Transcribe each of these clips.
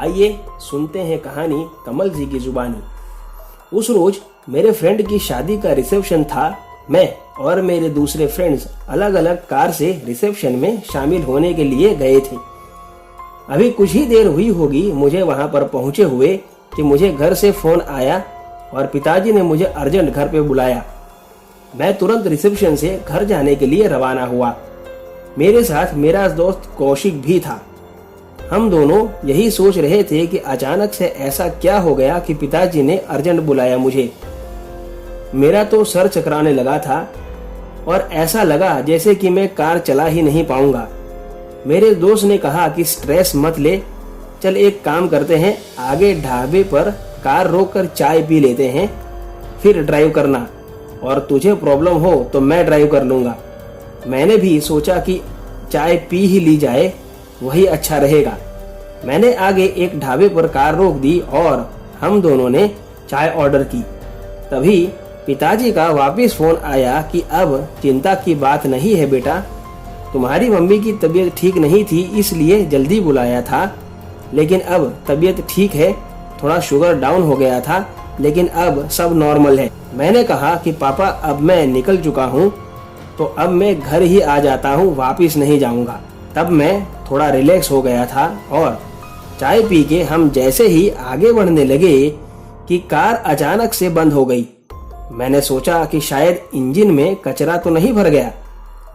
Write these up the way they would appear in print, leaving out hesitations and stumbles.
आइए सुनते हैं कहानी कमल जी की जुबानी। उस रोज मेरे फ्रेंड की शादी का रिसेप्शन था। मैं और मेरे दूसरे फ्रेंड्स अलग अलग कार से रिसेप्शन में शामिल होने के लिए गए थे। अभी कुछ ही देर हुई होगी मुझे वहां पर पहुंचे हुए कि मुझे घर से फोन आया और पिताजी ने मुझे अर्जेंट घर पे बुलाया। मैं तुरंत रिसेप्शन से घर जाने के लिए रवाना हुआ। मेरे साथ मेरा दोस्त कौशिक भी था। हम दोनों यही सोच रहे थे कि अचानक से ऐसा क्या हो गया कि पिताजी ने अर्जेंट बुलाया मुझे। मेरा तो सर चकराने लगा था और ऐसा लगा जैसे कि मैं कार चला ही नहीं पाऊंगा। मेरे दोस्त ने कहा कि स्ट्रेस मत ले, चल एक काम करते हैं, आगे ढाबे पर कार रोककर चाय पी लेते हैं, फिर ड्राइव करना, और तुझे प्रॉब्लम हो तो मैं ड्राइव कर लूंगा। मैंने भी सोचा कि चाय पी ही ली जाए, वही अच्छा रहेगा। मैंने आगे एक ढाबे पर कार रोक दी और हम दोनों ने चाय ऑर्डर की। तभी पिताजी का वापस फोन आया कि अब चिंता की बात नहीं है बेटा, तुम्हारी मम्मी की तबीयत ठीक नहीं थी इसलिए जल्दी बुलाया था, लेकिन अब तबीयत ठीक है, थोड़ा शुगर डाउन हो गया था लेकिन अब सब नॉर्मल है। मैंने कहा कि पापा अब मैं निकल चुका हूँ तो अब मैं घर ही आ जाता हूँ, वापिस नहीं जाऊंगा। तब मैं थोड़ा रिलैक्स हो गया था और चाय पी के हम जैसे ही आगे बढ़ने लगे कि कार अचानक से बंद हो गई। मैंने सोचा कि शायद इंजन में कचरा तो नहीं भर गया।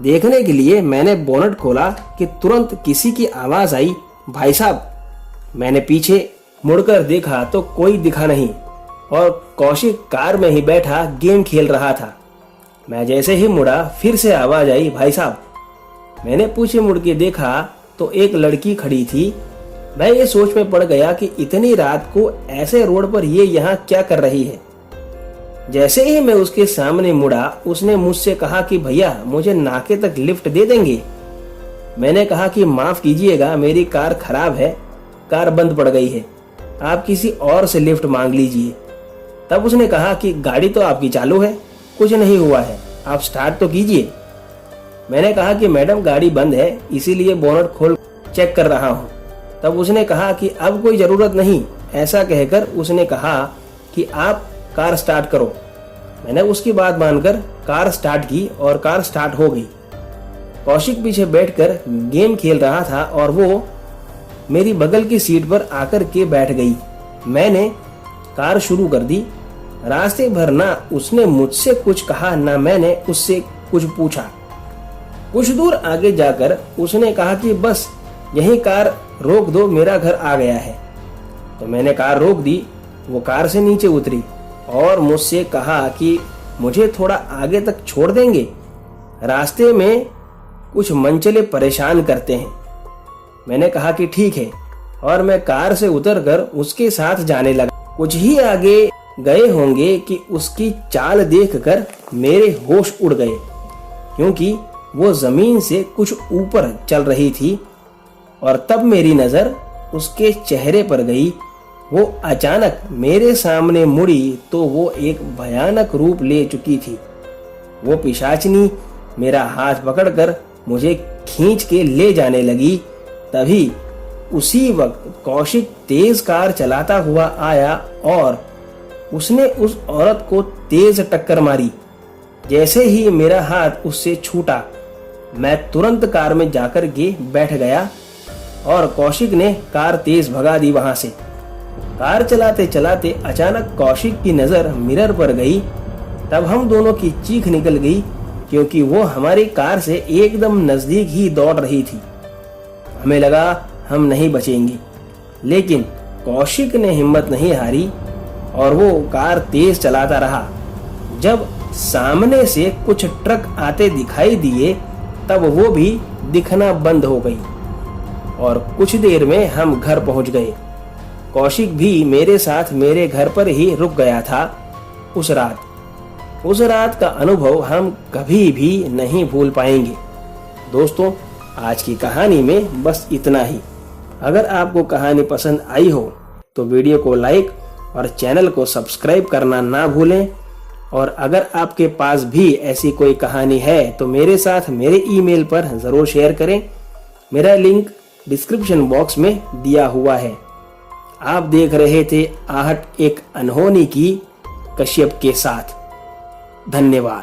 देखने के लिए मैंने बोनट खोला कि तुरंत किसी की आवाज आई, भाई साहब। मैंने पीछे मुड़कर देखा तो कोई दिखा नहीं और कौशिक कार में ही बैठा गेम खेल रहा था। मैं जैसे ही मुड़ा फिर से आवाज आई, भाई साहब। मैंने पीछे मुड़ के देखा तो एक लड़की खड़ी थी। मैं ये सोच में पड़ गया कि इतनी रात को ऐसे रोड पर ये यहाँ क्या कर रही है। जैसे ही मैं उसके सामने मुड़ा उसने मुझसे कहा कि भैया मुझे नाके तक लिफ्ट दे देंगे। मैंने कहा कि माफ कीजिएगा, मेरी कार खराब है, कार बंद पड़ गई है, आप किसी और से लिफ्ट मांग लीजिए। तब उसने कहा कि गाड़ी तो आपकी चालू है, कुछ नहीं हुआ है, आप स्टार्ट तो कीजिए। मैंने कहा कि मैडम गाड़ी बंद है इसीलिए बोनट खोल चेक कर रहा हूँ। तब उसने कहा कि अब कोई जरूरत नहीं। ऐसा कहकर उसने कहा कि आप कार स्टार्ट करो। मैंने उसकी बात मानकर कार स्टार्ट की और कार स्टार्ट हो गई। कौशिक पीछे बैठकर गेम खेल रहा था और वो मेरी बगल की सीट पर आकर के बैठ गई। मैंने कार शुरू कर दी। रास्ते भर ना उसने मुझसे कुछ कहा ना मैंने उससे कुछ पूछा। कुछ दूर आगे जाकर उसने कहा कि बस यही कार रोक दो, मेरा घर आ गया है। तो मैंने कार रोक दी। वो कार से नीचे उतरी और मुझसे कहा कि मुझे थोड़ा आगे तक छोड़ देंगे, रास्ते में कुछ मनचले परेशान करते हैं। मैंने कहा कि ठीक है और मैं कार से उतरकर उसके साथ जाने लगा। कुछ ही आगे गए होंगे कि उसकी चाल देखकर मेरे होश उड़ गए, क्योंकि वो जमीन से कुछ ऊपर चल रही थी। और तब मेरी नजर उसके चेहरे पर गई। वो अचानक मेरे सामने मुड़ी तो वो एक भयानक रूप ले चुकी थी। वो पिशाचनी मेरा हाथ पकड़कर मुझे खींच के ले जाने लगी। तभी उसी वक्त कौशिक तेज कार चलाता हुआ आया और उसने उस औरत को तेज टक्कर मारी। जैसे ही मेरा हाथ उससे छूटा मैं तुरंत कार में जाकर के बैठ गया और कौशिक ने कार तेज भगा दी वहां से। कार चलाते चलाते अचानक कौशिक की नजर मिरर पर गई। तब हम दोनों की चीख निकल गई, क्योंकि वो हमारी कार से एकदम नजदीक ही दौड़ रही थी। हमें लगा हम नहीं बचेंगे, लेकिन कौशिक ने हिम्मत नहीं हारी और वो कार तेज चलाता रहा। जब सामने से कुछ ट्रक आते दिखाई दिए तब वो भी दिखना बंद हो गई और कुछ देर में हम घर पहुंच गए। कौशिक भी मेरे साथ मेरे घर पर ही रुक गया था। उस रात का अनुभव हम कभी भी नहीं भूल पाएंगे। दोस्तों, आज की कहानी में बस इतना ही। अगर आपको कहानी पसंद आई हो तो वीडियो को लाइक और चैनल को सब्सक्राइब करना ना भूलें। और अगर आपके पास भी ऐसी कोई कहानी है तो मेरे साथ मेरे ईमेल पर जरूर शेयर करें। मेरा लिंक डिस्क्रिप्शन बॉक्स में दिया हुआ है। आप देख रहे थे आहट एक अनहोनी की कश्यप के साथ। धन्यवाद।